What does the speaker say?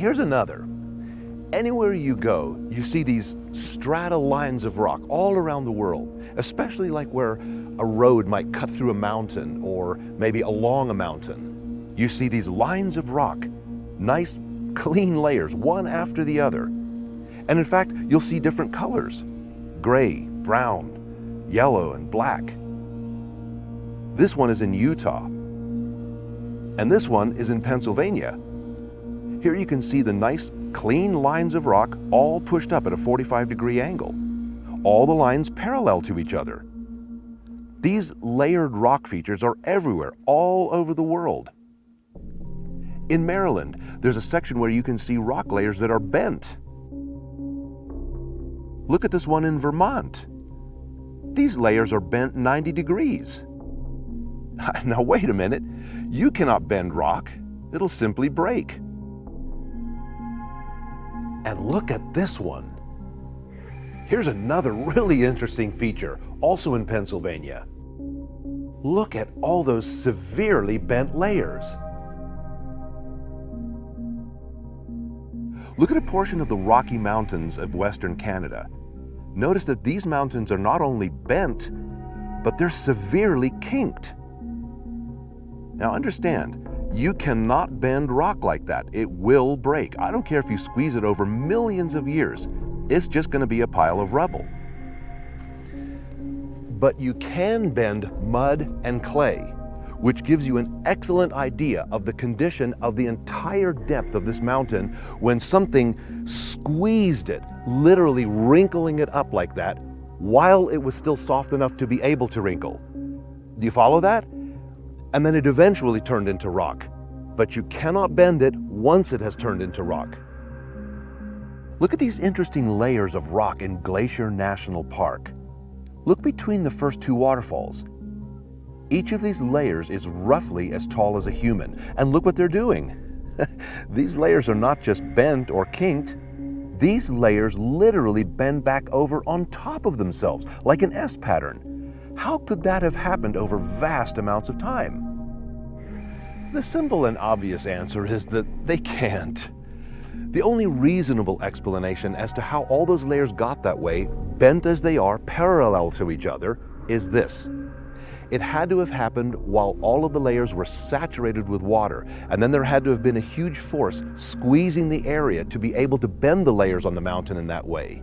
Here's another. Anywhere you go, you see these strata lines of rock all around the world, especially like where a road might cut through a mountain or maybe along a mountain. You see these lines of rock, nice clean layers, one after the other. And in fact, you'll see different colors: gray, brown, yellow, and black. This one is in Utah, and this one is in Pennsylvania. Here you can see the nice, clean lines of rock all pushed up at a 45-degree angle, all the lines parallel to each other. These layered rock features are everywhere, all over the world. In Maryland, there's a section where you can see rock layers that are bent. Look at this one in Vermont. These layers are bent 90 degrees. Now wait a minute, you cannot bend rock. It'll simply break. And look at this one. Here's another really interesting feature, also in Pennsylvania. Look at all those severely bent layers. Look at a portion of the Rocky Mountains of Western Canada. Notice that these mountains are not only bent, but they're severely kinked. Now understand, you cannot bend rock like that. It will break. I don't care if you squeeze it over millions of years. It's just going to be a pile of rubble. But you can bend mud and clay, which gives you an excellent idea of the condition of the entire depth of this mountain when something squeezed it, literally wrinkling it up like that, while it was still soft enough to be able to wrinkle. Do you follow that? And then it eventually turned into rock. But you cannot bend it once it has turned into rock. Look at these interesting layers of rock in Glacier National Park. Look between the first two waterfalls. Each of these layers is roughly as tall as a human, and look what they're doing. These layers are not just bent or kinked. These layers literally bend back over on top of themselves, like an S pattern. How could that have happened over vast amounts of time? The simple and obvious answer is that they can't. The only reasonable explanation as to how all those layers got that way, bent as they are, parallel to each other, is this. It had to have happened while all of the layers were saturated with water, and then there had to have been a huge force squeezing the area to be able to bend the layers on the mountain in that way.